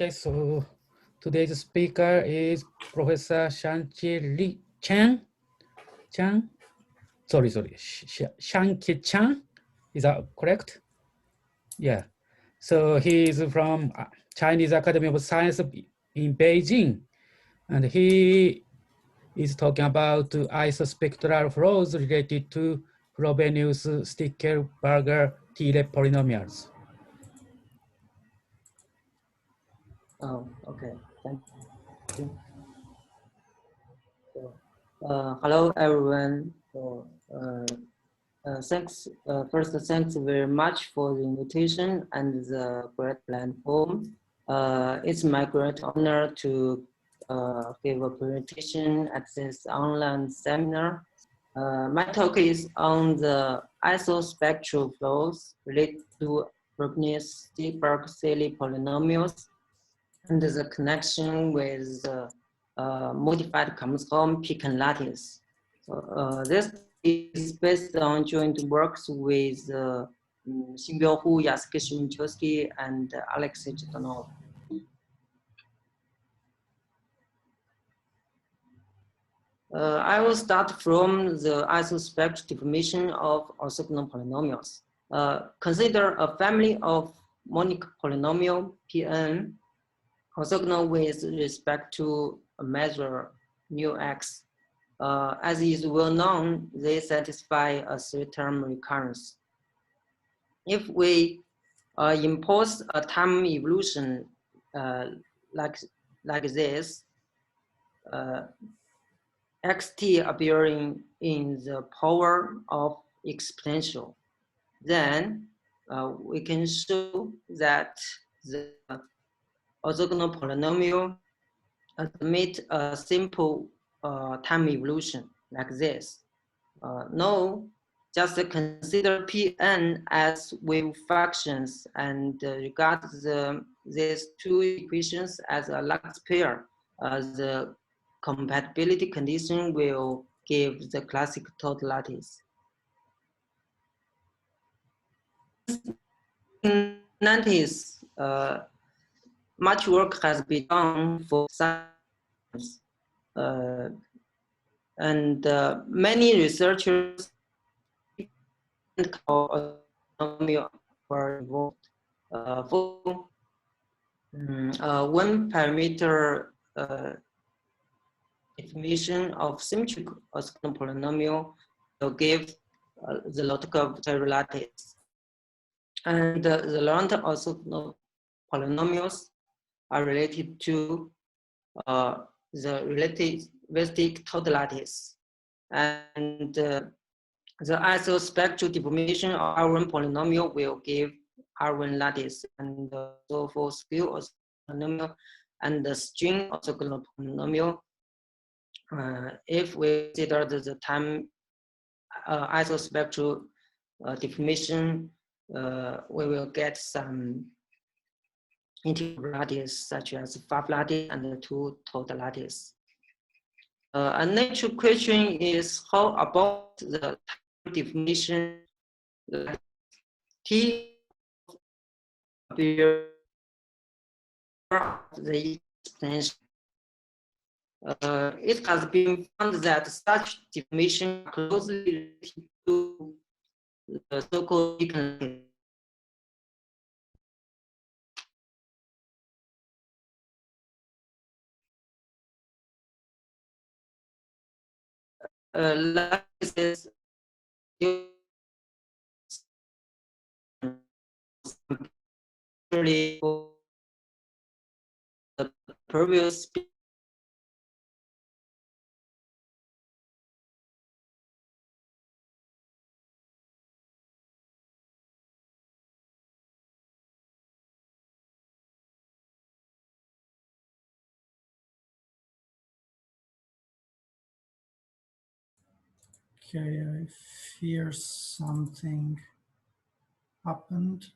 Okay, so today's speaker is Professor Xiangke Chang. Xiangke Chang. Is that correct? Yeah. So he is from Chinese Academy of Science in Beijing, and he is talking about isospectral flows related to Frobenius-Stickelberger-Thiele polynomials. Oh, okay. Thank you. So, hello, everyone. So, thanks. First, thanks very much for the invitation and the great platform. It's my great honor to give a presentation at this online seminar. My talk is on the isospectral flows related to Frobenius-Stickelberger-Thiele polynomials and the connection with modified Camassa-Holm Peakon lattice. So, this is based on joint works with Xiangke Hu, Xiangke and Alexei Chernov. I will start from the isospectral deformation of orthogonal polynomials. Consider a family of monic polynomial Pn orthogonal with respect to a measure mu x. As is well known, they satisfy a three-term recurrence. If we impose a time evolution like this, xt appearing in the power of exponential, then we can show that the orthogonal polynomial admit a simple time evolution like this. No, just consider Pn as wave functions and regard these two equations as a lattice pair. The compatibility condition will give the classic total lattice. In 90s, much work has been done for science, and many researchers were involved. For one parameter definition of symmetric orthogonal polynomial will give the local lattice. And the Laurent orthogonal polynomials are related to the relativistic total lattice. And the isospectral deformation of R1 polynomial will give R1 lattice, and so for skew polynomial and the string orthogonal polynomial. If we consider the time isospectral deformation, we will get some integral lattice such as 5 lattice and 2 total lattice. A natural question is how about the time definition T appear the extension. It has been found that such deformation closely related to the so-called peakon. Lattices the previous Okay, I fear something happened.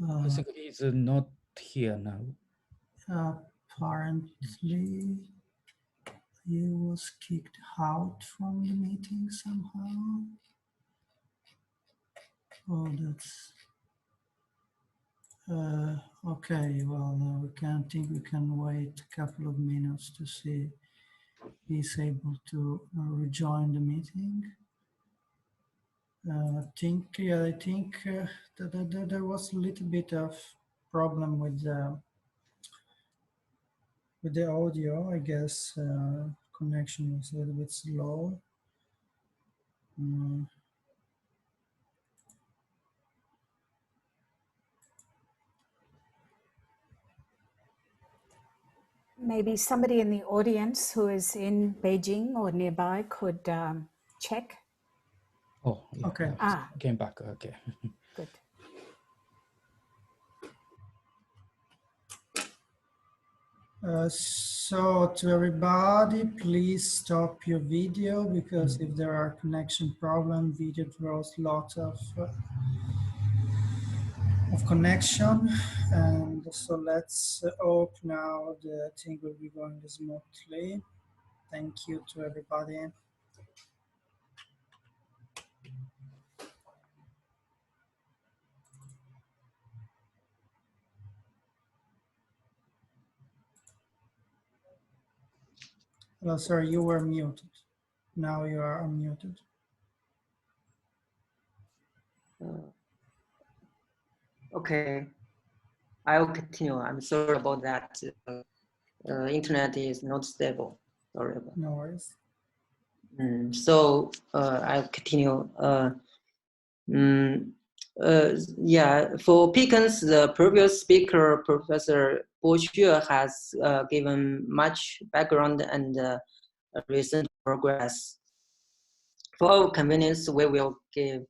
I think he's not here now. Apparently, he was kicked out from the meeting somehow. Oh, that's Okay, well, we can wait a couple of minutes to see if he's able to rejoin the meeting. I think that there was a little bit of problem with the audio. I guess connection was a little bit slow. Maybe somebody in the audience who is in Beijing or nearby could check. Oh, yeah, Okay. Came back. Okay. Good. So to everybody, please stop your video, because if there are connection problems, video draws lots of connection. And so let's hope now the thing will be going smoothly. Thank you to everybody. Hello, sir, you were muted. Now you are unmuted. Okay, I'll continue. I'm sorry about that. Internet is not stable. Sorry about that. No worries. So I'll continue. Yeah, for Peakons, the previous speaker, Professor Bo Xue, has given much background and recent progress. For our convenience, we will give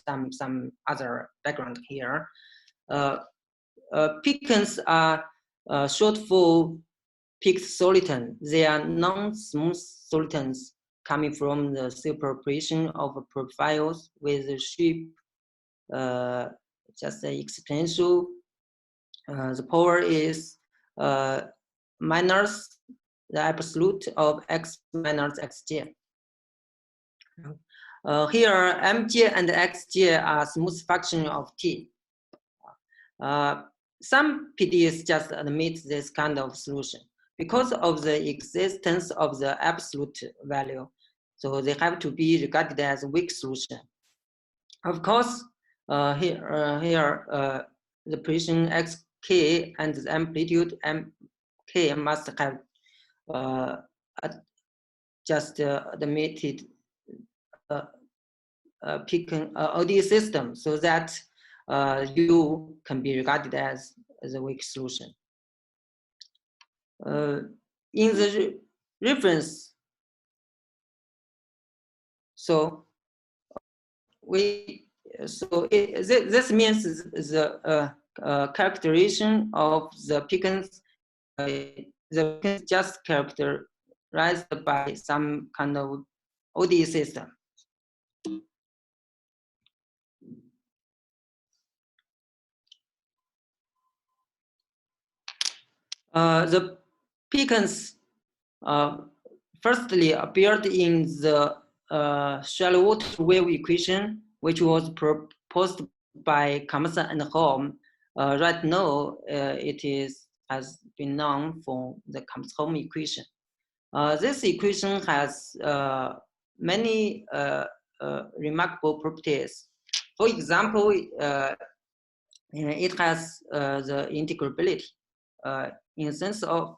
some other background here. Peakons are short for peaked soliton. They are non-smooth solitons coming from the superposition of profiles with the shape just exponential. The power is minus the absolute of x minus xj. Here, mj and xj are smooth function of t. Some PDEs just admit this kind of solution because of the existence of the absolute value. So they have to be regarded as a weak solution. Of course, here the position xk and the amplitude mk must have just admitted Peakon ODE system, so that U can be regarded as a weak solution. In the reference, so this means the characterization of the Peakons, the Peakons just characterized by some kind of ODE system. The Peakons firstly appeared in the shallow wave equation, which was proposed by Camassa and Holm. Right now, has been known for the Camassa-Holm equation. This equation has many remarkable properties. For example, it has the integrability in the sense of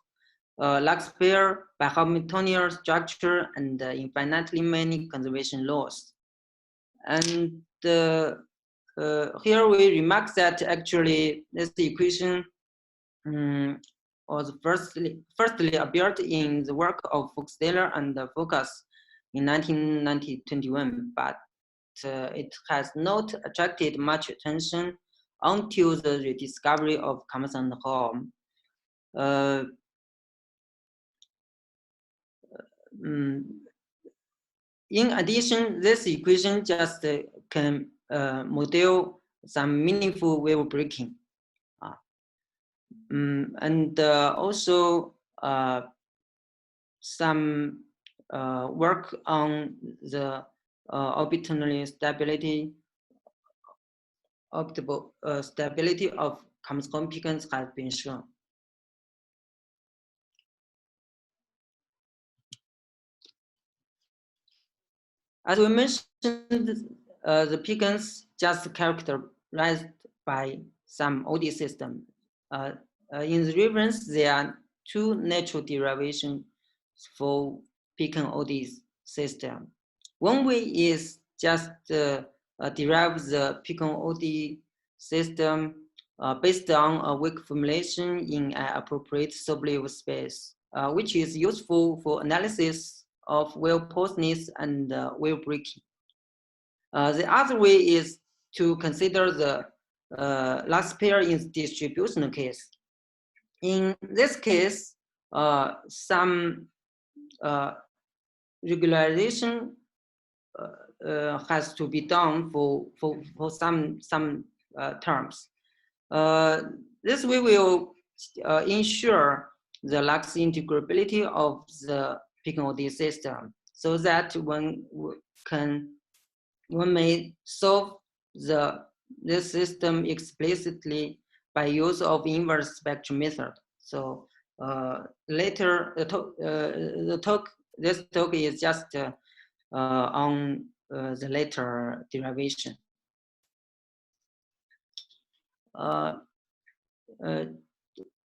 Large-pair bihamiltonian structure and infinitely many conservation laws. And here we remark that actually this equation was firstly appeared in the work of Fox-Taylor and Focus in 1921, but it has not attracted much attention until the rediscovery of Camassa and Holm. In addition, this equation just can model some meaningful wave breaking. And also some work on the orbital stability optimal stability of Camassa-Holm peakons has been shown. As we mentioned, the peakons just characterized by some OD system. In the reference, there are two natural derivations for peakon OD system. One way is just derive the peakon OD system based on a weak formulation in an appropriate Sobolev space, which is useful for analysis of wave pulseness and wave breaking. The other way is to consider the last pair in distribution case. In this case, some regularization has to be done for some terms. This way will ensure the lax integrability of the peakon OD system, so that one may solve this system explicitly by use of inverse spectral method. So later, this talk is just on the later derivation.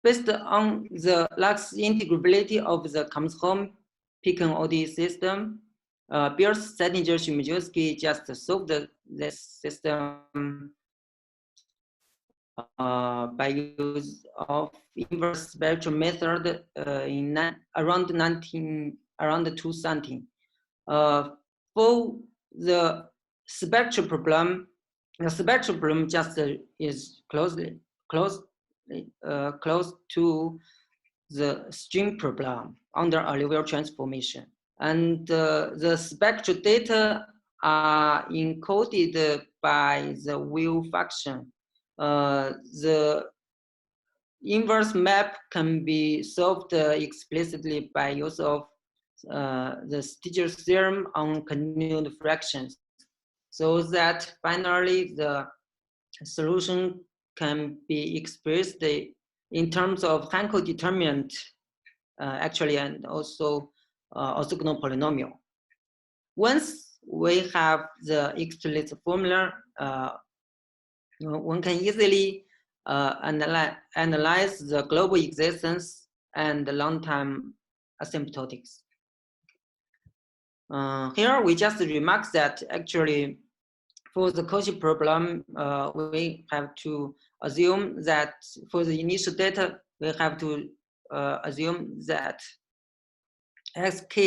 Based on the lax integrability of the Camassa-Holm peakon OD system, Beers, Settinger, Shimajewski just solved this system by use of inverse spectral method in around 2000. For the spectral problem, just is close to the string problem under alluvial transformation. And the spectral data are encoded by the wave function. The inverse map can be solved explicitly by use of the Stieltjes theorem on continued fractions, so that finally the solution can be expressed in terms of Hankel determinant, actually, and also orthogonal polynomial. Once we have the explicit formula, one can easily analyze the global existence and the long-time asymptotics. Here we just remark that actually for the Cauchy problem, we have to assume that for the initial data, we have to assume that Sk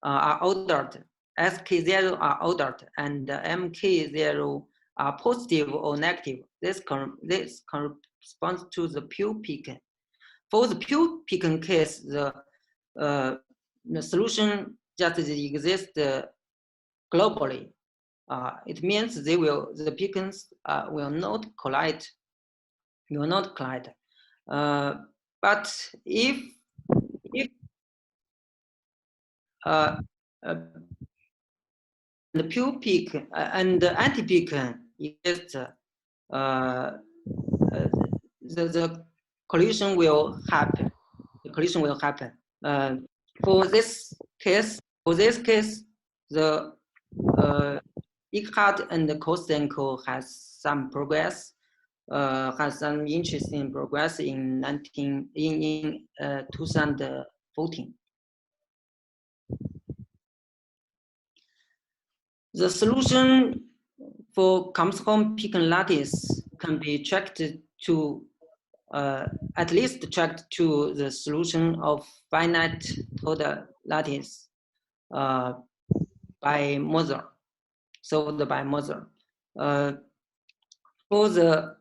are ordered, Sk0 are ordered, and Mk0 are positive or negative. This corresponds to the pure peakon. For the pure peakon case, the solution just exists globally. It means the peakons will not collide. But if the pure peak and the anti-peakon exist, the collision will happen. The collision will happen. For this case, the Eckhart and Kostenko has some progress, has some interesting progress in 2014. The solution for Camassa-Holm peakon lattice can be tracked to at least tracked to the solution of finite total lattice by Moser, solved by Moser. For the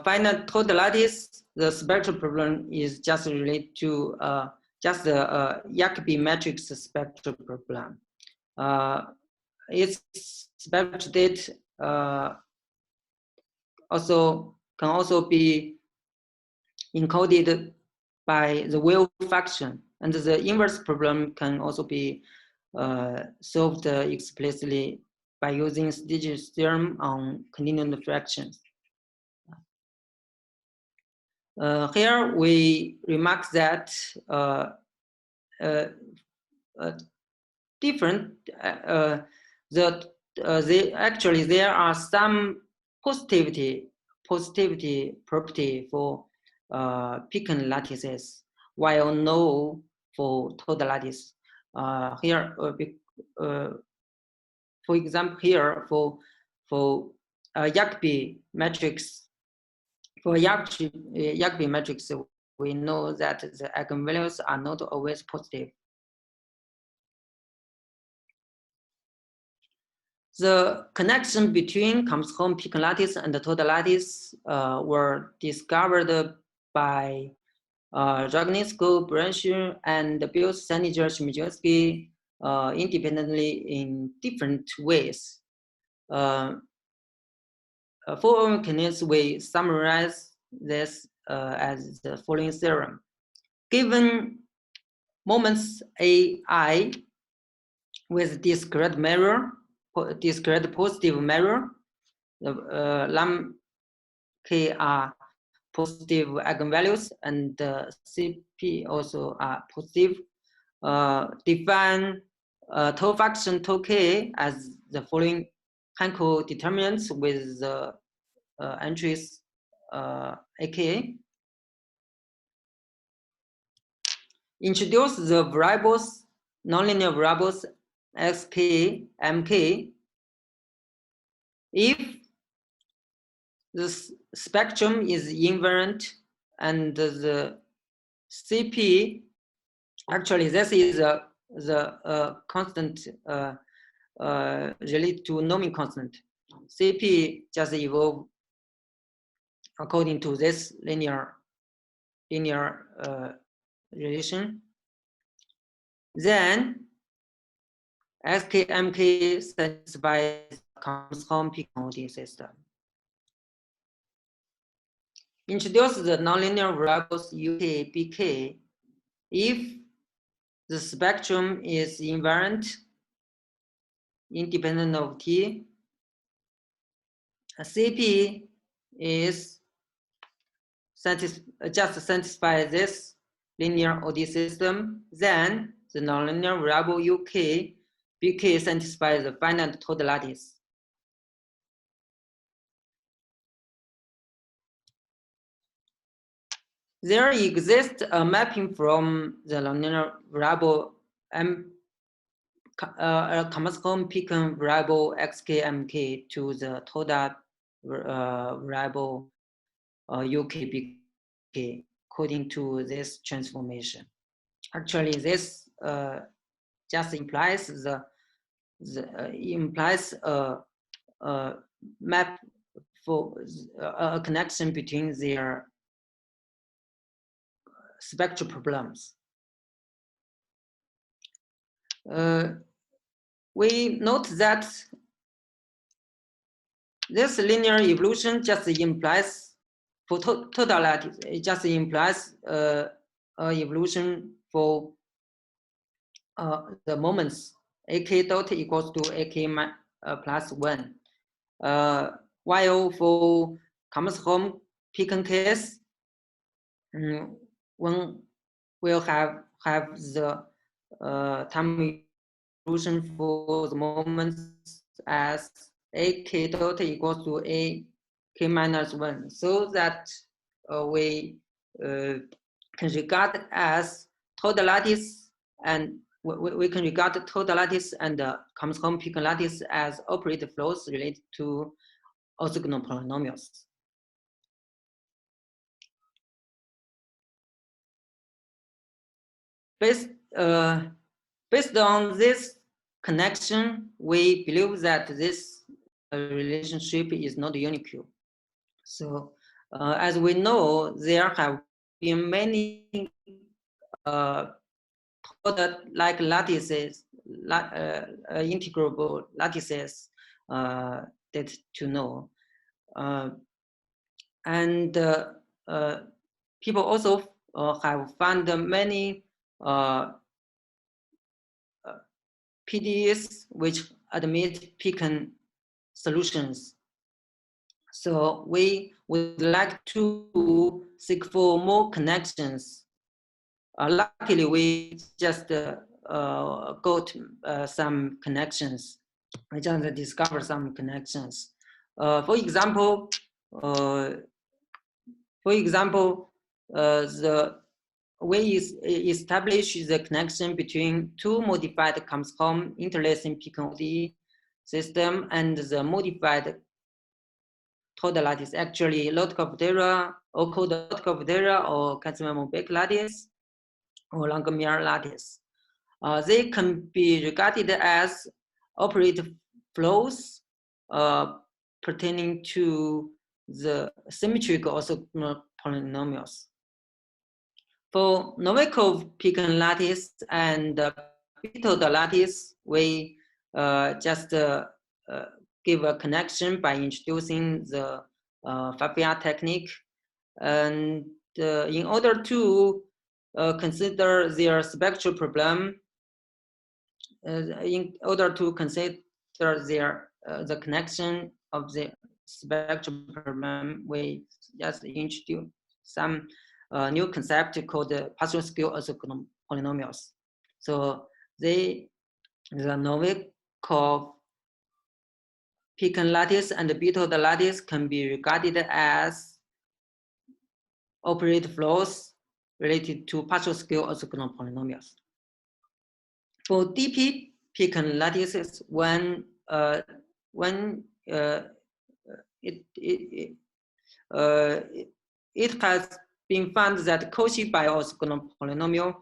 finite total lattice, the spectral problem is just related to just the Jacobi matrix spectral problem. Its spectral state can also be encoded by the wave function, and the inverse problem can also be solved explicitly by using Stieltjes theorem on continued fractions. Here we remark that actually there are some positivity property for Peakon lattices, while no for total lattice. Here, for example, here for Xiangke matrix. For Xiangke matrix, we know that the eigenvalues are not always positive. The connection between Camassa-Holm Peakon lattice and the total lattice were discovered by Zhagnisko, Brancher, and Bios, Saniger, Chmielewski independently in different ways. For mechanics, we summarize this as the following theorem. Given moments AI with discrete measure, discrete positive measure, lam k are positive eigenvalues and CP also are positive. Define tau function tau k as the following Hankel determinants with the entries aka. Introduce the variables, nonlinear variables xk, mk. If the spectrum is invariant and the CP, actually this is the constant related to Nomin constant. CP just evolve according to this linear relation. Then SKMK satisfies Camassa-Holm Peakon system. Introduce the nonlinear variables UK, BK. If the spectrum is invariant, independent of T, CP is just satisfy this linear OD system, then the nonlinear variable UK, BK satisfies the finite total lattice. There exists a mapping from the nonlinear variable Camassa-Holm Peakon variable xk/mk to the total variable UK/BK according to this transformation. Actually, this just implies implies a map for a connection between their spectral problems. We note that this linear evolution just implies for total lattice. It just implies evolution for the moments ak dot equals to ak plus 1. While for Camassa-Holm Peakon case, one will have the time evolution for the moments as ak dot equals to ak minus 1, so that we can regard as total lattice, and we can regard total lattice and Camassa-Holm Peakon lattice as operator flows related to orthogonal polynomials. Based on this connection, we believe that this relationship is not unique. So, as we know, there have been many like lattices, integrable lattices that to know, and people also have found many PDEs which admit Peakon solutions. So we would like to seek for more connections. Luckily, we just got some connections. I just discovered some connections. For example, we establish the connection between two modified Camassa-Holm interlacing Peakon ODE system and the modified total lattice, actually Lotka-Vodera or Lotka-Vodera or Casimir-Mobeck lattice or Langmuir lattice. They can be regarded as operator flows pertaining to the symmetric orthogonal polynomials. For Novikov Peakon lattice and Beetle lattice, we just give a connection by introducing the Fabia technique. And in order to consider their spectral problem, in order to consider their the connection of the spectral problem, we just introduce some new concept called the partial scale orthogonal polynomials. So the Novikov Peakon lattice and the Beetle lattice can be regarded as operator flows related to partial scale orthogonal polynomials. For DP Peakon lattices, when it has been found that Cauchy by orthogonal polynomial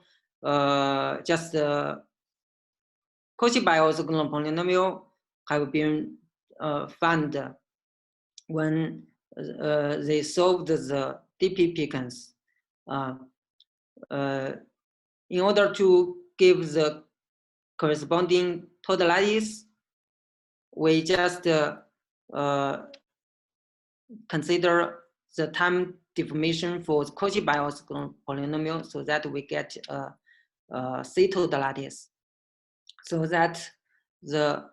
Cauchy by orthogonal polynomial have been found when they solved the DP Peakons. In order to give the corresponding total lattice, we just consider the time deformation for the Cauchy by orthogonal polynomial, so that we get C total lattice. So that the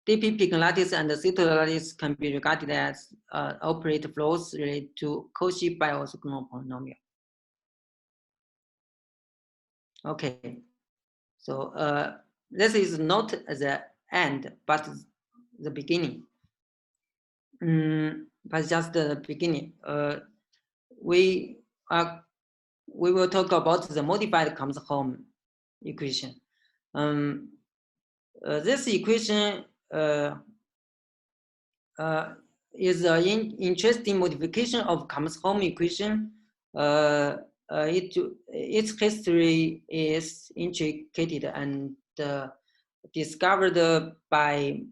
DP Peakon lattice and the C total lattice can be regarded as operator flows related to Cauchy by orthogonal polynomial. Okay, so this is not the end, but the beginning. But just the beginning. We will talk about the modified Camassa-Holm equation. This equation is an interesting modification of Camassa-Holm equation. Its history is intricate and discovered by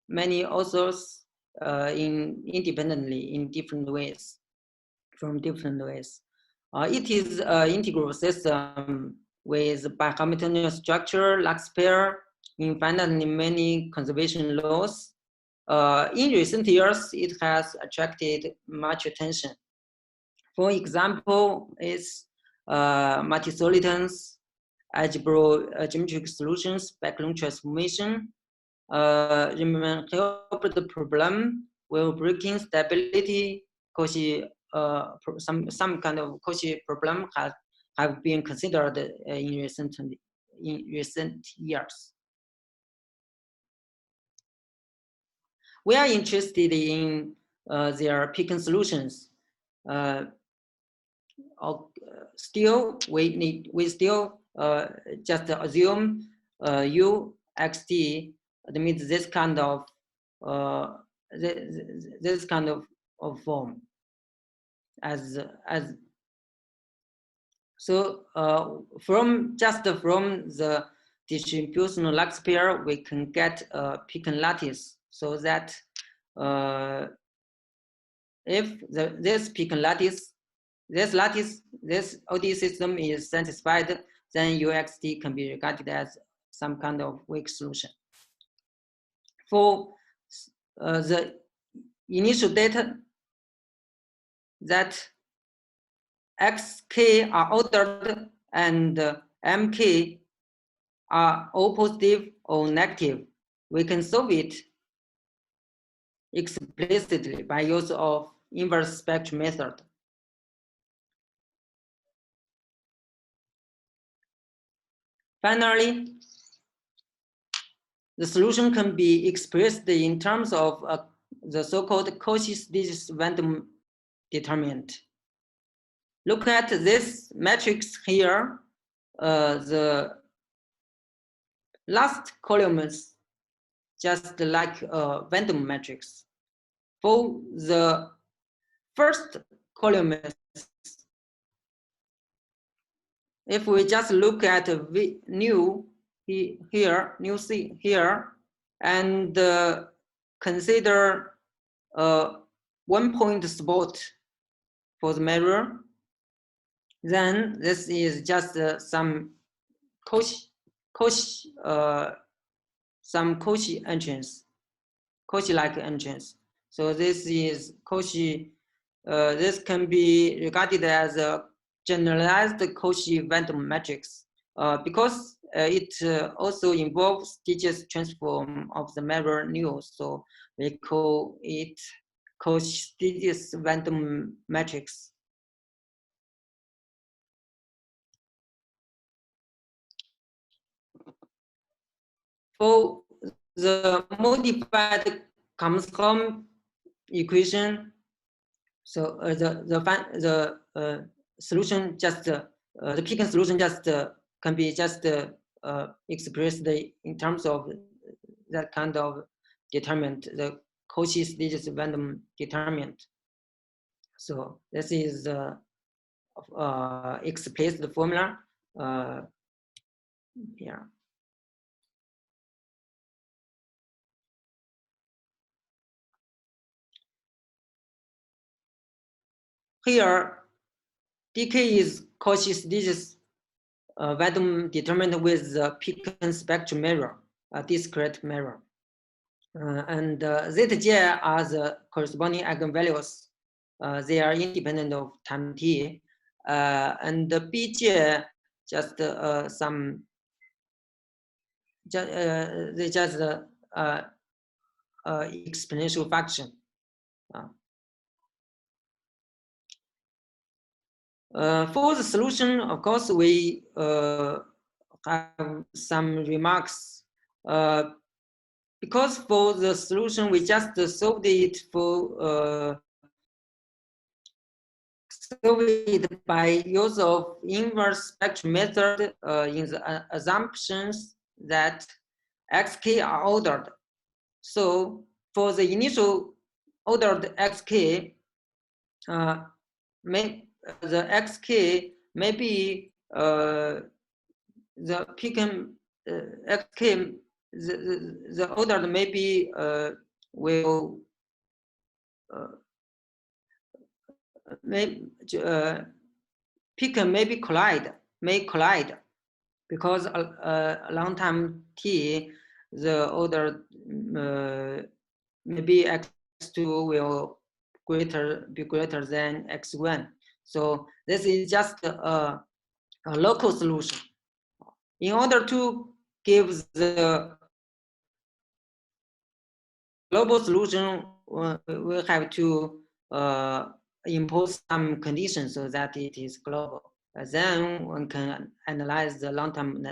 many authors independently in different ways, from different ways. It is an integral system with bihamiltonian structure, Lax pair, infinitely many conservation laws. In recent years, it has attracted much attention. For example, its multi-solitons, algebra geometric solutions, background transformation, remain help the problem while breaking stability. Cauchy, some kind of Cauchy problem have been considered in recent years. We are interested in their Peakon solutions. We still just assume U xt admits this kind of form from the distributional Lax pair, we can get a Peakon lattice, so that if this Peakon lattice, this ODE system is satisfied, then UXT can be regarded as some kind of weak solution. For the initial data, that xk are ordered and mk are all positive or negative, we can solve it explicitly by use of inverse spectral method. Finally, the solution can be expressed in terms of the so-called Cauchy-Stieltjes-Vandermonde determinant. Look at this matrix here. The last column is just like a Vandermonde matrix. For the first column, if we just look at new here, new C here, and consider 1 point spot for the mirror, then this is just some Cauchy entrance, Cauchy-like entrance. So this is Cauchy. This can be regarded as a generalized Cauchy-Vandermonde matrix because it also involves Stieltjes transform of the mirror nu. So we call it Cauchy-Stieltjes-Vandermonde matrix. For the modified Camassa-Holm equation, so the solution just the Peakon solution just can be just expressed in terms of that kind of determinant, the Cauchy-Stieltjes-Vandermonde determinant. So this is explicit formula here. Here, dk is Cauchy-Stieltjes-Vandermonde determinant with the Peakon spectral mirror, a discrete mirror. And Zj are the corresponding eigenvalues. They are independent of time t. And the Bj just some, they just exponential function. For the solution, of course, we have some remarks. Because for the solution, we just solved it for by use of inverse spectral method in the assumptions that xk are ordered. So for the initial ordered xk, the xk may be the Peakon xk, the ordered maybe will Peakon may collide because a long time t, the order maybe x2 will be greater than x1. So this is just a local solution. In order to give the global solution, we have to impose some conditions so that it is global. Then one can analyze the long-term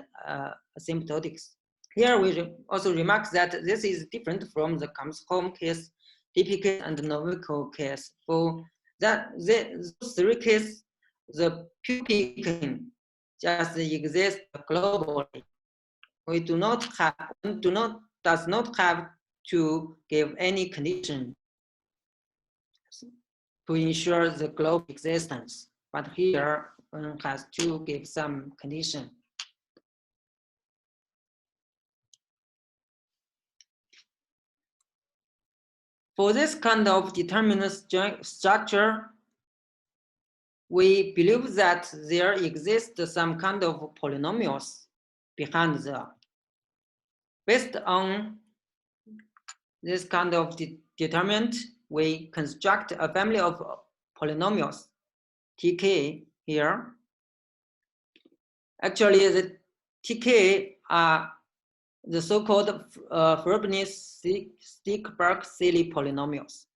asymptotics. Here we also remark that this is different from the Camassa-Holm case, DP and Novico case. For that, those three cases, the Peakon just exists globally. We does not have to give any condition to ensure the global existence, but here one has to give some condition. For this kind of determinant structure, we believe that there exists some kind of polynomials behind there. Based on this kind of determinant, we construct a family of polynomials, tk here. Actually, the tk are the so-called Frobenius-Stickelberger-Thiele polynomials.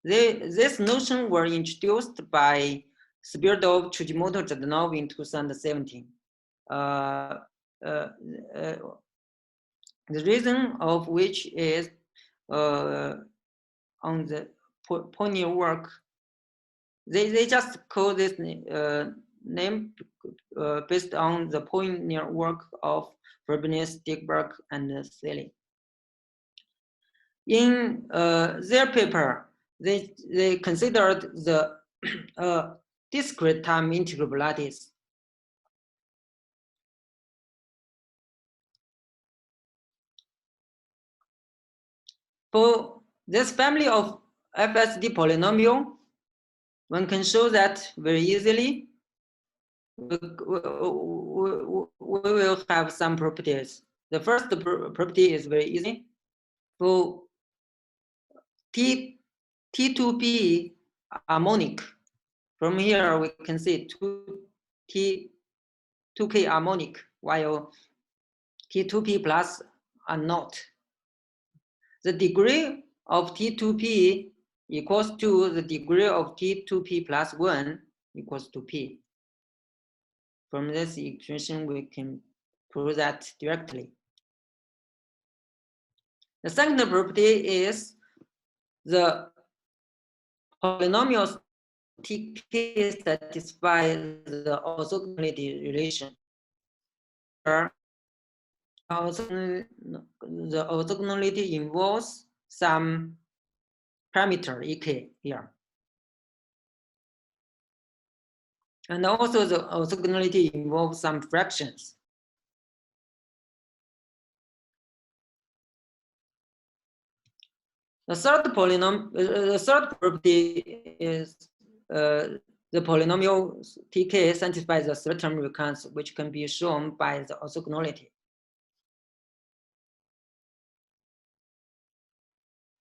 This notion were introduced by Svirdov, Chujimoto-Zhdanov in 2017. The reason of which is on the pioneer work. They just call this name based on the pioneer work of Frobenius-Stickelberger and Thiele. In their paper, they considered the discrete time integrable lattice. For this family of FSD polynomial, one can show that very easily. We will have some properties. The first property is very easy. For T2P harmonic, from here we can see 2K harmonic, while T2P plus are not. The degree of T2P equals to the degree of T2P plus 1 equals to P. From this equation, we can prove that directly. The second property is the polynomials TK satisfy the orthogonality relation. The orthogonality involves some parameter EK here. And also the orthogonality involves some fractions. The third property is the polynomial TK satisfies the third-term recurrence, which can be shown by the orthogonality.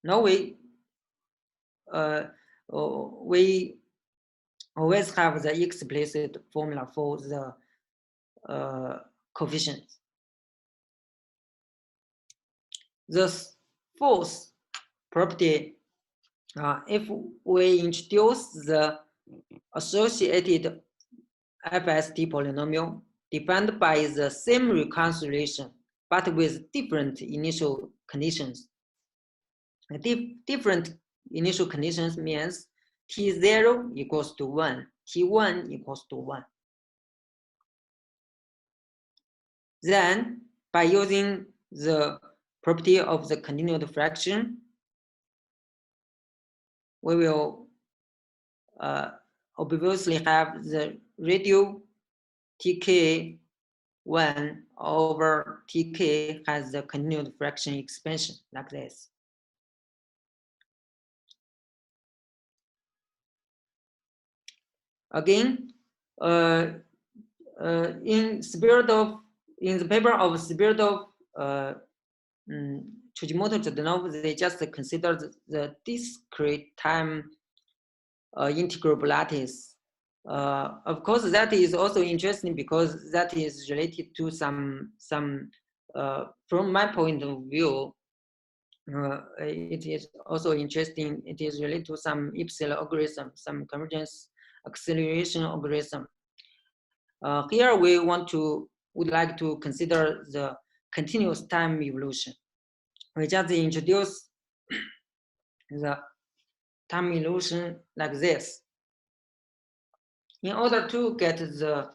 Now we always have the explicit formula for the coefficients. The fourth property, if we introduce the associated FST polynomial defined by the same recurrence relation, but with different initial conditions. Different initial conditions means T0 equals to 1, T1 equals to 1. Then, by using the property of the continued fraction, we will obviously have the radial TK1 over TK has the continued fraction expansion like this. Again, in the paper of Svirdov, Chujimoto-Zhdanov, they just considered the discrete time integrable lattice. Of course, that is also interesting because that is related to some from my point of view, it is also interesting. It is related to some epsilon algorithm, some convergence acceleration algorithm. Here we would like to consider the continuous time evolution. We just introduce the time evolution like this. In order to get the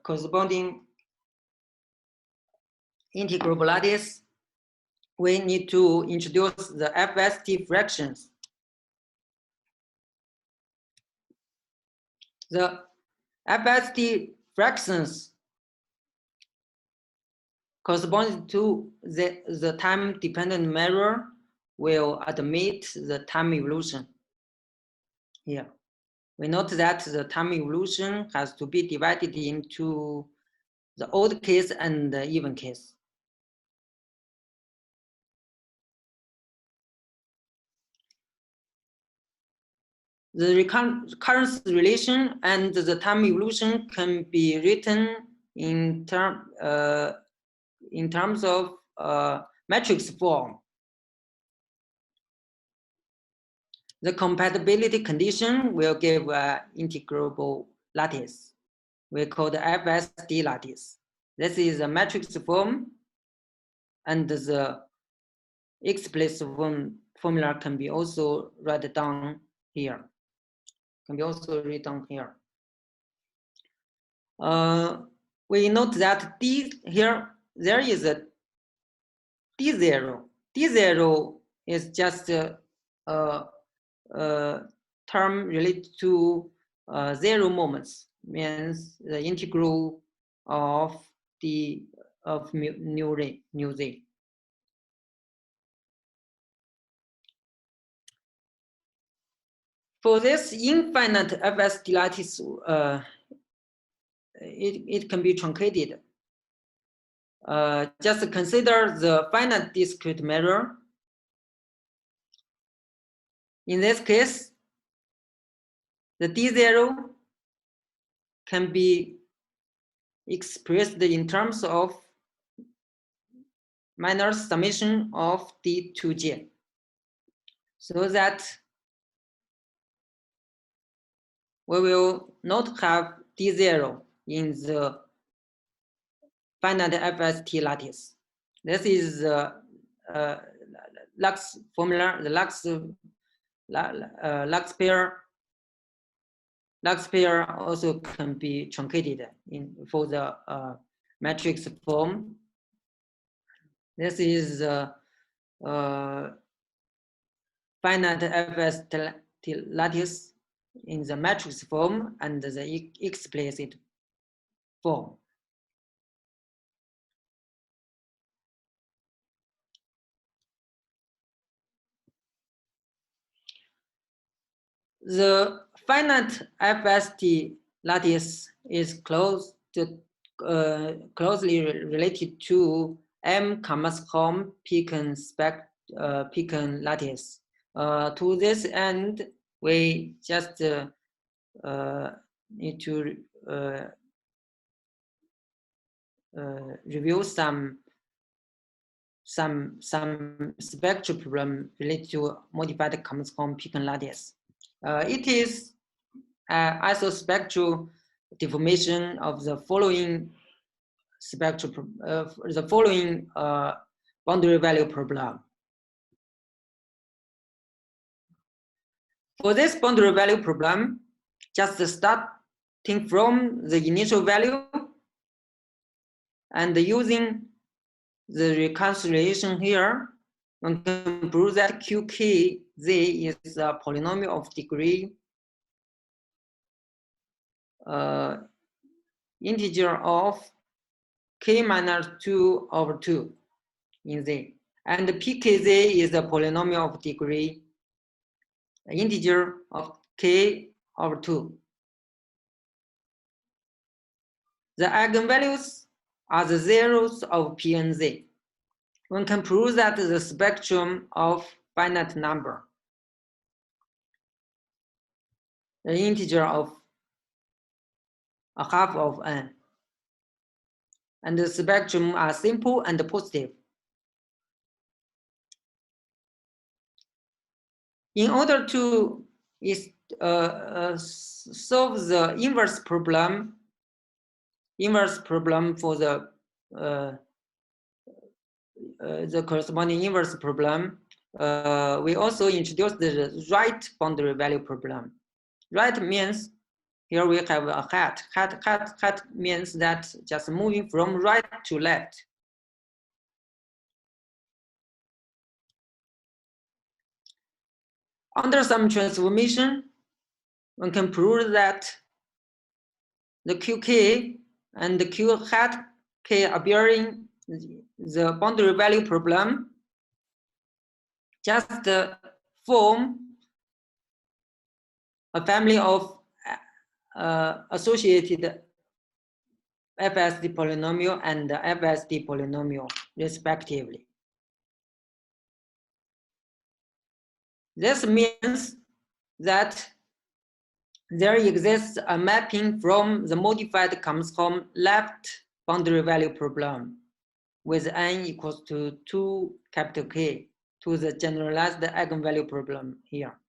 corresponding integrable lattice, we need to introduce the FST fractions. The FST fractions corresponding to the time-dependent measure will admit the time evolution. Here, we note that the time evolution has to be divided into the odd case and the even case. The recurrence relation and the time evolution can be written in in terms of matrix form. The compatibility condition will give an integrable lattice. We call the FSD lattice. This is a matrix form, and the explicit formula can be also written down here. Can be also written down here. We note that here there is a D0. D0 is just a term related to 0 moments, means the integral of mu z. For this infinite FSD lattice, it can be truncated. Just consider the finite discrete measure. In this case, the D0 can be expressed in terms of minus summation of D2J, so that we will not have D0 in the finite FST lattice. This is the Lux formula, the Lux pair also can be truncated for the matrix form. This is finite FST lattice in the matrix form and the explicit form. The finite FST lattice is closely related to M Camassa-Holm Peakon lattice. To this end, we just need to review some spectral problem related to modified Camassa-Holm Peakon lattice. It is isospectral deformation of the following spectral, boundary value problem. For this boundary value problem, just starting from the initial value and using the reconciliation here, one can prove that QKZ is a polynomial of degree integer of k minus 2 over 2 in Z. And PKZ is a polynomial of degree integer of k over 2. The eigenvalues are the zeros of P and Z. One can prove that the spectrum of finite number, the integer of a half of n, and the spectrum are simple and positive. In order to solve the inverse problem for the corresponding inverse problem, we also introduced the right boundary value problem. Right means here we have a hat. Hat means that just moving from right to left. Under some transformation, one can prove that the QK and the Q hat K are bearing the boundary value problem, just form a family of associated FSD polynomial and FSD polynomial, respectively. This means that there exists a mapping from the modified Camassa-Holm left boundary value problem with n equals to 2 capital K to the generalized eigenvalue problem here.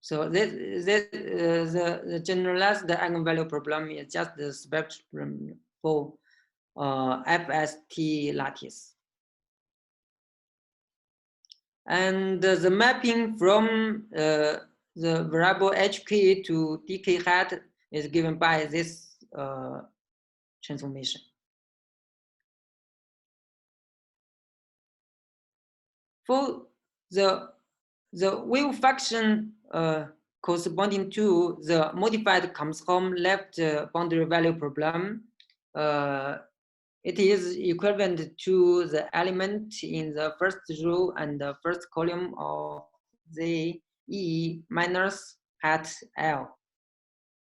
So the generalized eigenvalue problem is just the spectrum for FST lattice. And the mapping from the variable HK to DK hat is given by this transformation. For the wave function corresponding to the modified Camassa-Holm left boundary value problem, it is equivalent to the element in the first row and the first column of the E minus hat L,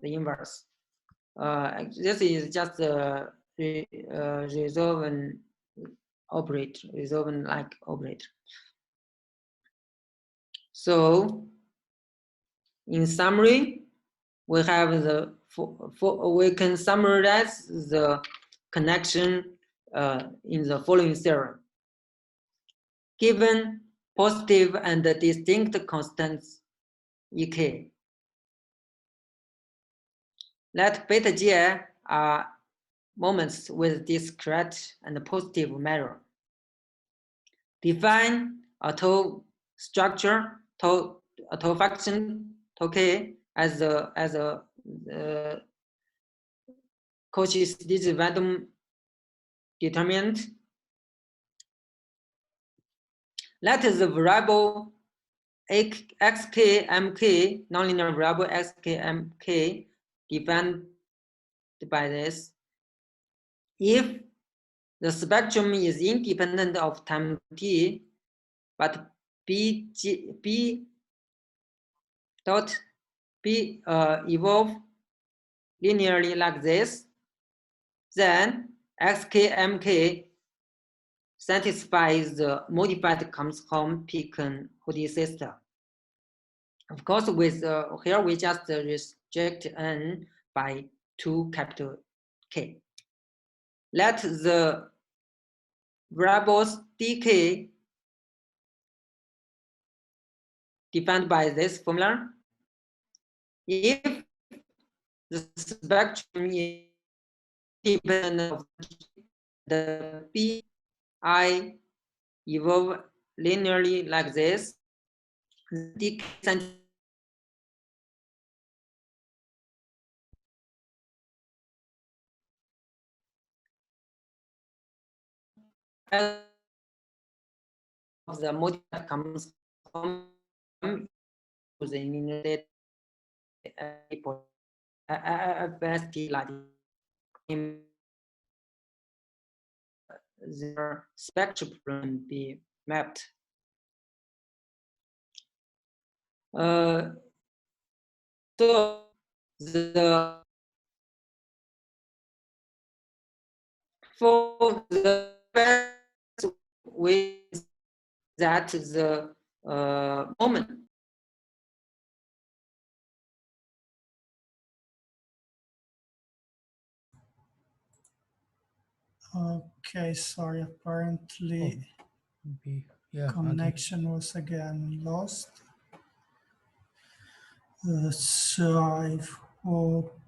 the inverse. This is just a resolving operator, resolving like operator. So, in summary, we have we can summarize the connection in the following theorem. Given positive and distinct constants Ek, let beta G are moments with discrete and positive measure. Define a tau structure, a tau function, tau K, as a Cauchy-Stieltjes-Vandermonde determinant. Let the variable xk mk, nonlinear variable xk mk, defined by this. If the spectrum is independent of time t, but b dot b evolve linearly like this, then xk/mk satisfies the modified Camassa-Holm Peakon Hoodie system. Of course, with here we just restrict n by 2 capital K. Let the variables dk defined by this formula. If the spectrum is independent of the bi evolve linearly like this, the of the modified comes from the initiated FST lattice. The spectrum be mapped. So the for the best way that the moment. Okay, sorry, apparently connection was again lost. So I hope,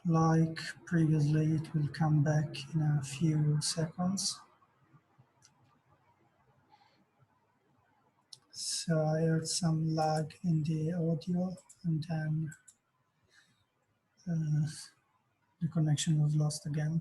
like previously, it will come back in a few seconds. So I heard some lag in the audio, and then the connection was lost again.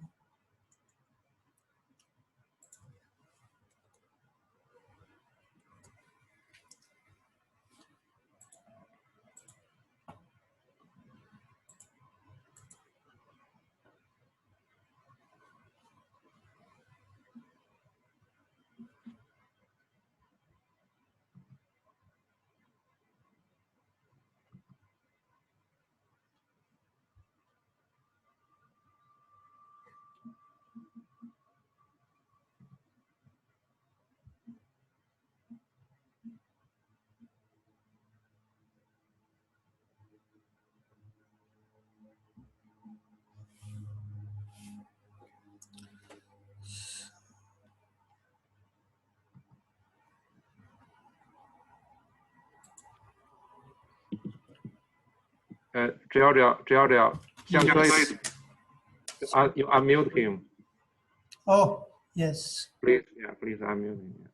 Xiangke, you unmute him. Oh, yes. Please, yeah, please unmute him. Yeah.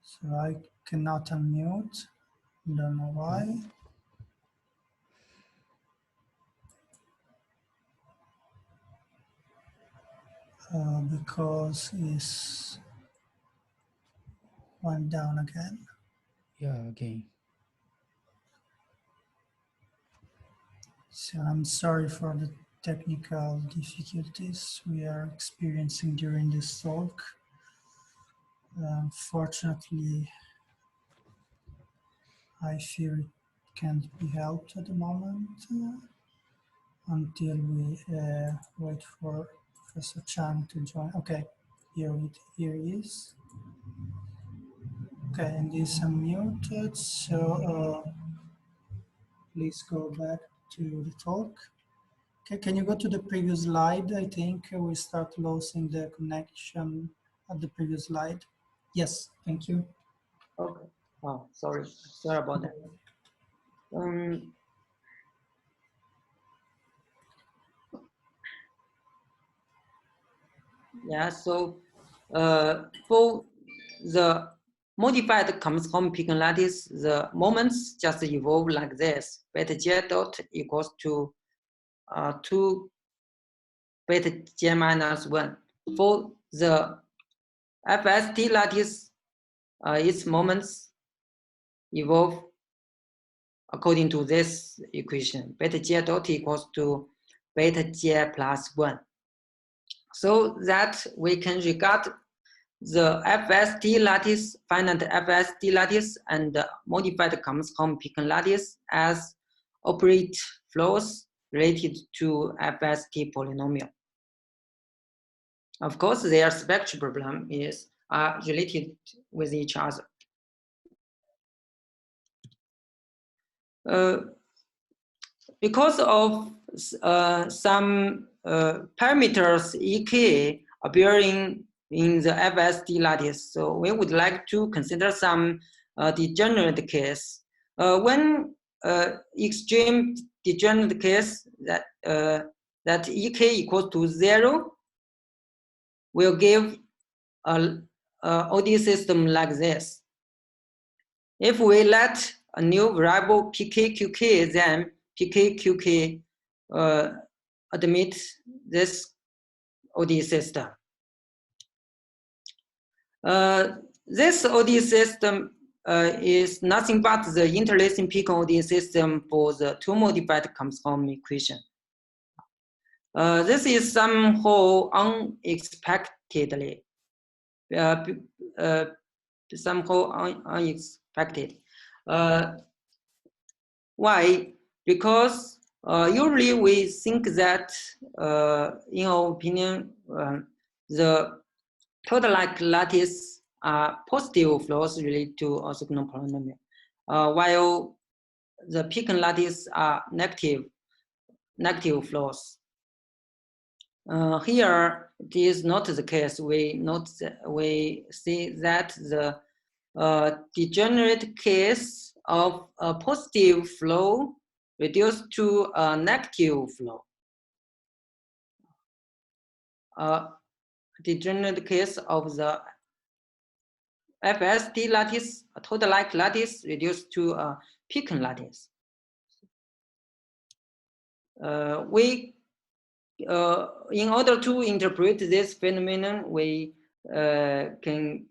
So I cannot unmute. Don't know why. Because it's went down again. Yeah, again. So I'm sorry for the technical difficulties we are experiencing during this talk. Unfortunately, I fear it can't be helped at the moment until we wait for Professor Chang to join. Okay, here he is. Okay, and he's unmuted, so please go back to the talk. Okay, can you go to the previous slide? I think we start losing the connection at the previous slide. Yes, thank you. Okay. Oh, sorry about that. Yeah, so for the modified Camassa-Holm Peakon lattice, the moments just evolve like this. Beta j dot equals to 2 beta j minus 1. For the FST lattice, its moments evolve according to this equation. Beta j dot equals to beta j plus 1. So that we can regard the FST lattice, finite FST lattice, and the modified Camassa-Holm Peakon lattice as operate flows related to FST polynomial. Of course, their spectral problem is related with each other. Because of some parameters EK appearing in the FST lattice, so we would like to consider some degenerate case. When extreme degenerate case that EK equals to 0 will give a ODE system like this. If we let a new variable PKQK, then PKQK admit this ODE system. This ODE system is nothing but the interlacing Peakon ODE system for the two modified Camassa-Holm equation. This is somehow unexpected. Why? Because usually we think that, in our opinion, the total-like lattice are positive flows related to orthogonal polynomial, while the Peakon lattice are negative flows. Here, it is not the case. We see that the degenerate case of a positive flow reduced to a negative flow. Degenerate case of the FST lattice, a total-like lattice, reduced to a Peakon lattice. In order to interpret this phenomenon, we can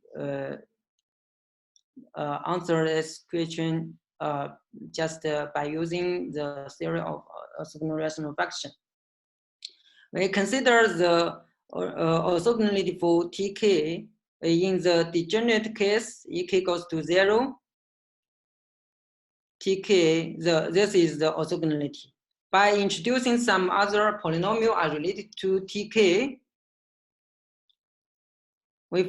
answer this question just by using the theory of orthogonal rational function. We consider the orthogonality for TK. In the degenerate case, EK goes to 0. TK, this is the orthogonality. By introducing some other polynomial are related to TK, we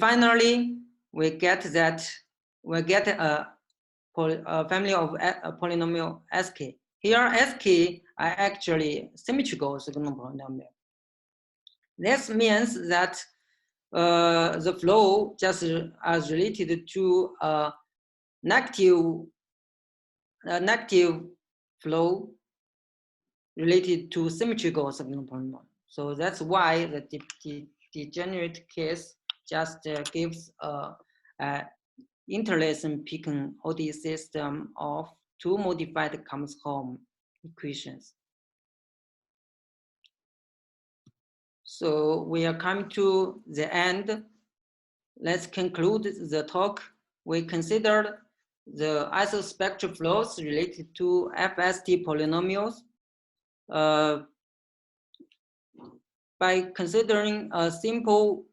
get a family of a polynomial SK. Here SK are actually symmetrical signal polynomial. This means that the flow just as related to negative flow related to symmetrical signal polynomial. So that's why the degenerate case just gives interlacing Peakon ODE system of two modified Camassa-Holm equations. So we are coming to the end. Let's conclude the talk. We considered the isospectral flows related to FST polynomials. By considering a simple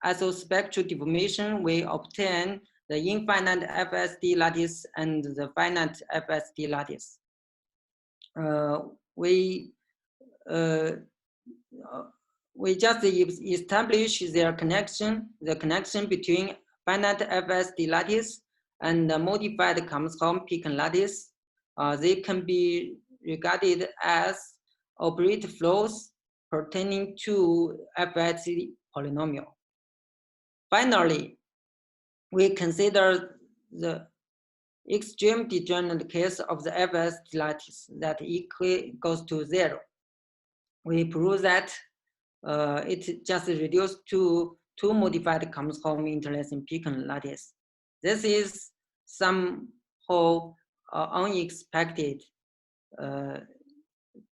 isospectral deformation, we obtain the infinite FST lattice and the finite FST lattice. We just establish their connection, the connection between finite FST lattice and the modified Camassa-Holm Peakon lattice. They can be regarded as operator flows pertaining to FST polynomial. Finally, we consider the extreme degenerate case of the FST lattice that goes to 0. We prove that it just reduced to two modified Camassa-Holm interlacing Peakon lattice. This is somehow unexpected,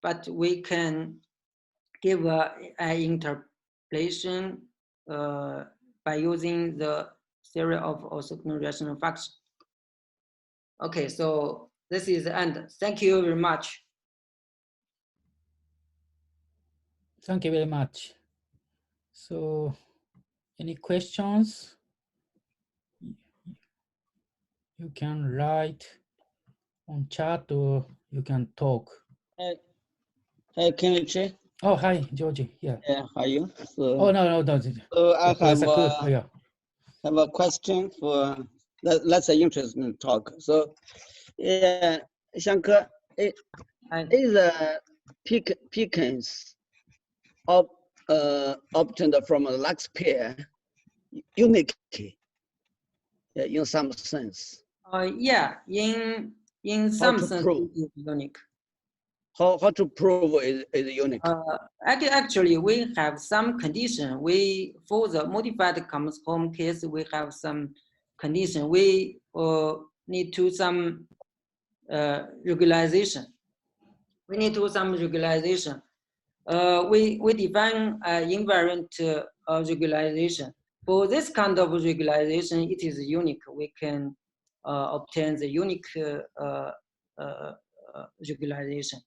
but we can give an interpolation by using the theory of orthogonal rational function. Okay, so this is the end. Thank you very much. Thank you very much. So, any questions? You can write on chat or you can talk. Hi, Kenichi. Oh, hi, Georgie. Yeah. Yeah, how are you? So, Oh, no. So I have a question for, that's an interesting talk. So, yeah, Xiangke, is Peakons obtained from a Lux pair unique in some sense? Yeah, in some sense it is unique. How to prove is unique? Actually, we have some condition. For the modified Camassa-Holm case, we have some condition. We need to some regularization. We need to some regularization. We define invariant regularization. For this kind of regularization, it is unique. We can obtain the unique regularization.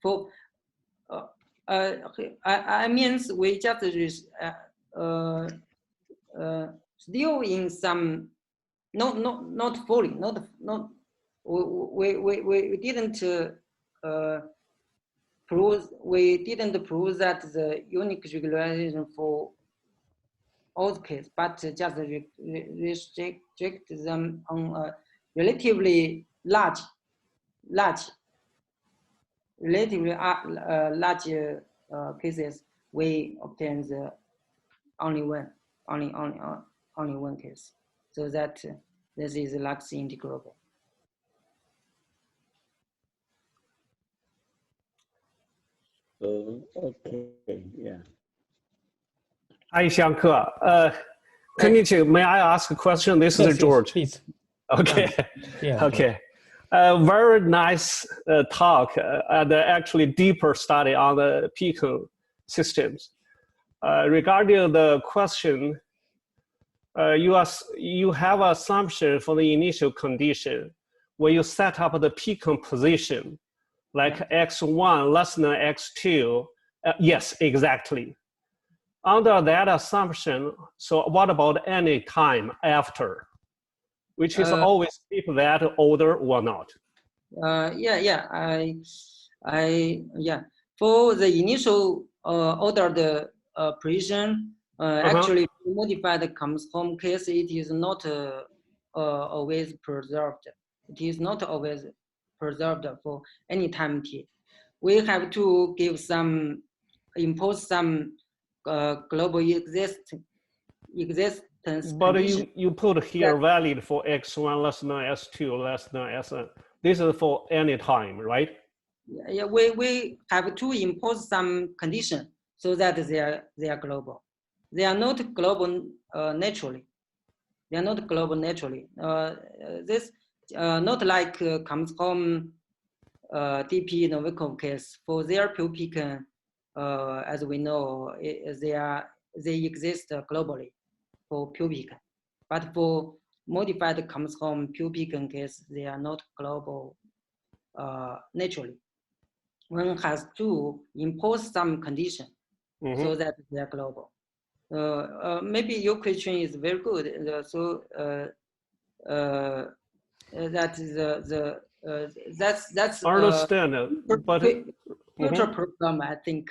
For I means we just still in some not fully we didn't prove that the unique regularization for all the cases, but just restrict them on relatively large cases. We obtain the only one case, so that this is Lux integrable. Okay, yeah. Hi, Xiangke. Kenichi, may I ask a question? This is George. Yes, please. Okay. Yeah. Okay. Very nice talk and actually deeper study on the Peakon systems. Regarding the question, you have an assumption for the initial condition when you set up the Peakon position, like x1 less than x2. Yes, exactly. Under that assumption, so what about any time after, which is always keep that order or not? For the initial ordered operation, actually modified Camassa-Holm case, it is not always preserved. It is not always preserved for any time t. We have to impose some global existence But condition. you put here valid for x1 less than s2 less than sn. This is for any time, right? Yeah, we have to impose some condition so that they are global. They are not global naturally. They are not global naturally. This not like Camassa-Holm DP Novikov case. For their Peakon, as we know, they exist globally for Peakon. But for modified Camassa-Holm Peakon case, they are not global naturally. One has to impose some condition so that they are global. Maybe your question is very good. That is that's understand, but future program, I think.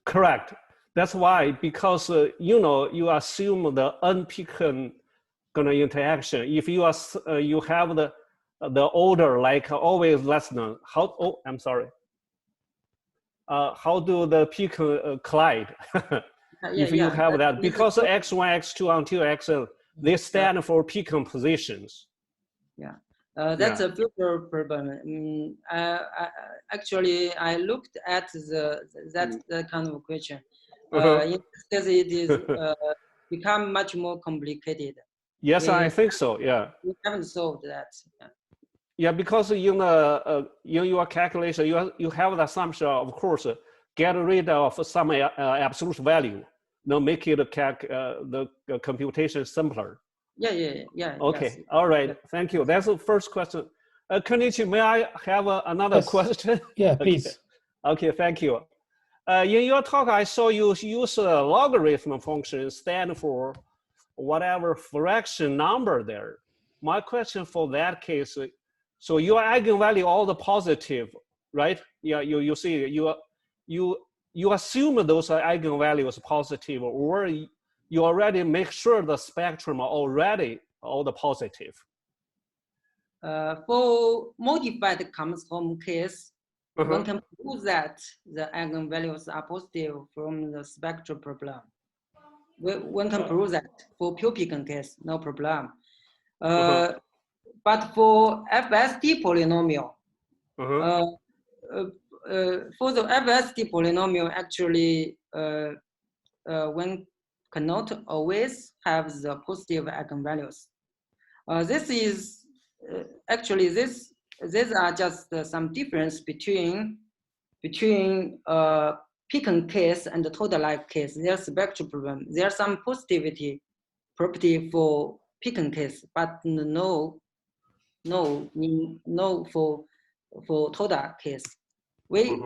Correct. That's why, because you assume the unpeakon interaction. If you are you have the order like always less than how? Oh, I'm sorry. How do the peakon collide? If you have that, because x1, x2 until xn, they stand for peakon positions. Yeah, that's a future problem. Actually, I looked at that kind of question. In this case, it is become much more complicated. Yes, I think so. Yeah. We haven't solved that. Yeah, because in your calculation, you have the assumption, of course, get rid of some absolute value, make it the computation simpler. Yeah. Okay, yes. all right, thank you. That's the first question. Kenichi, may I have another question? Yeah, please. Okay, thank you. In your talk, I saw you use a logarithm function stand for whatever fraction number there. My question for that case, so your eigenvalue all the positive, right? Yeah, you see you assume those eigenvalues positive, or you already make sure the spectrum are already all the positive. For modified Camassa-Holm case, one can prove that the eigenvalues are positive from the spectral problem. One can prove that for Peakon case, no problem. But for FST polynomial, for the FST polynomial, actually, one cannot always have the positive eigenvalues. This is actually these are just some difference between Peakon case and the total-like case. There's spectral problem. There's some positivity property for Peakon case, but no for total case. We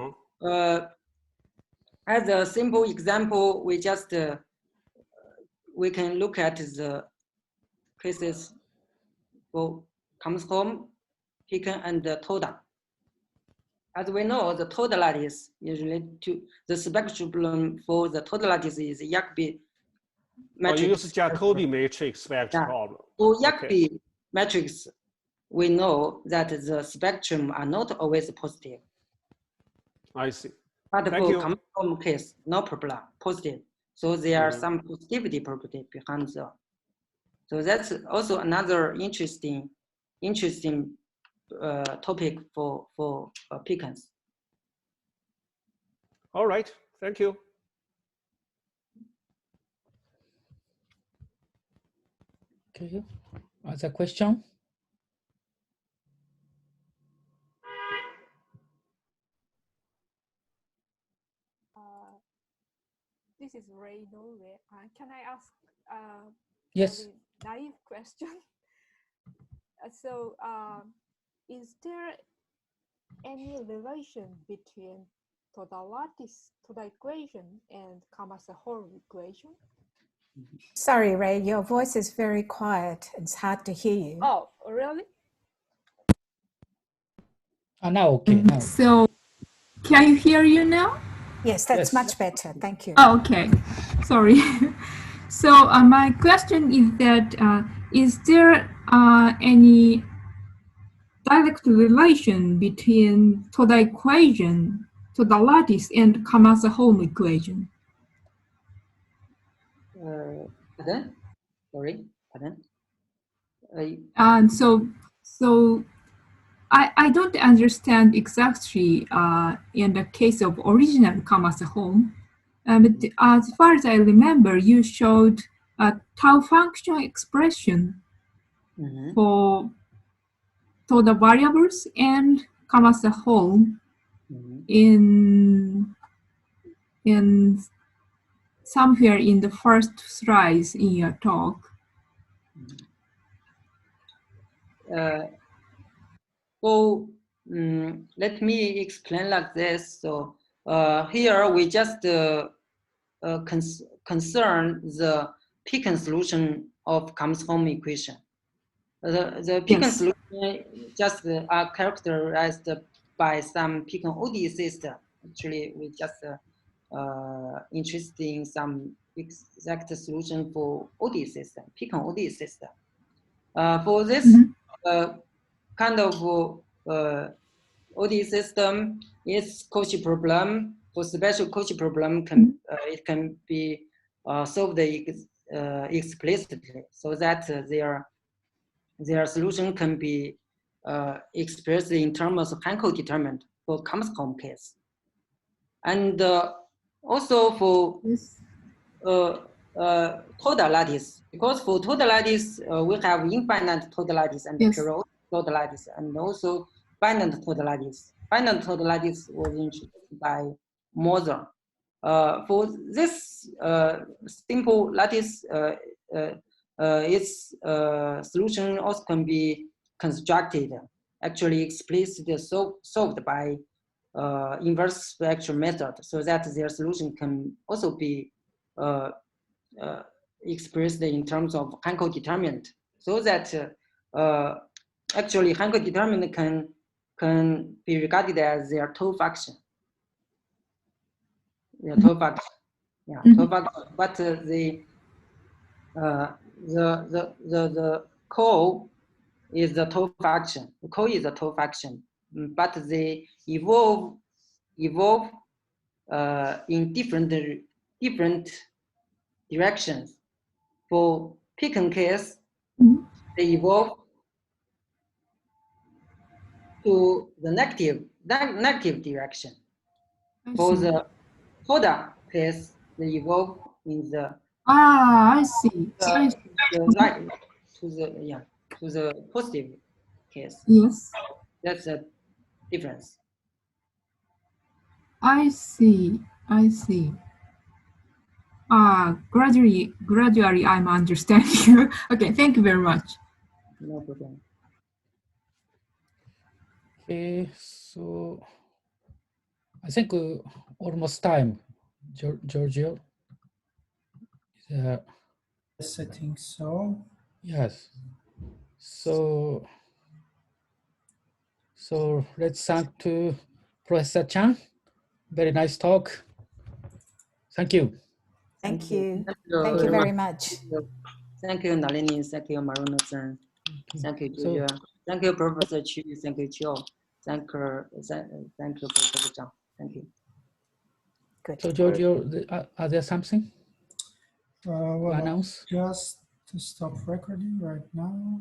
as a simple example, we just we can look at the cases for Camassa-Holm, Peakon, and the total. As we know, the total lattice is related to the spectral problem for the total lattice is Jacobi matrix. You use Jacobi matrix spectral problem. For Jacobi matrix, we know that the spectrum are not always positive. I see. But for Camassa-Holm case, no problem, positive. So there are some positivity property behind the. So that's also another interesting topic for Peakons. All right, thank you. Okay, other question? This is Ray Norway. Can I ask Yes. a naive question? Is there any relation between total lattice, total equation, and Camassa-Holm equation? Sorry, Ray, your voice is very quiet. It's hard to hear you. Oh, really? Now okay. Now. So, can you hear you now? Yes, that's much better. Thank you. Oh, okay, sorry. So my question is that is there any direct relation between total equation, total lattice, and Camassa-Holm equation? Pardon? Sorry, pardon? And so I don't understand exactly in the case of original Camassa-Holm. But as far as I remember, you showed a tau function expression for total variables and Camassa-Holm in somewhere in the first slides in your talk. So let me explain like this. So here we just concern the Peakon solution of Camassa-Holm equation. The Peakon solution just are characterized by some Peakon ODE system. Actually, we just interested in some exact solution for ODE system, Peakon ODE system. For this kind of ODE system, its Cauchy problem, for special Cauchy problem, it can be solved explicitly, so that their solution can be expressed in terms of Hankel determinant for Camassa-Holm case. And also for total lattice, because for total lattice, we have infinite total lattice and periodic total lattice, and also finite total lattice. Finite total lattice was introduced by Moser. For this simple lattice, its solution also can be constructed, actually explicitly solved by inverse spectral method, so that their solution can also be expressed in terms of Hankel determinant, so that actually Hankel determinant can be regarded as their tau function. Their tau function, yeah, tau function. But the co is the tau function. The co is the tau function, but they evolve in different directions. For Peakon case, they evolve to the negative direction. For the total case, they evolve in the I see. The right to the positive case. Yes. That's the difference. I see. Gradually I'm understanding. Okay, thank you very much. No problem. Okay, so I think almost time, Giorgio. Yes, I think so. Yes. So let's thank to Professor Chang. Very nice talk. Thank you. Thank you. Thank you very much. Thank you, Nalini. Thank you, Maruna-san. Thank you, Julia. Thank you, Professor Chu. Thank you, Chiu. Thank you, Professor Chang. Thank you. Good. So, Giorgio, are there something well, to announce? Just to stop recording right now.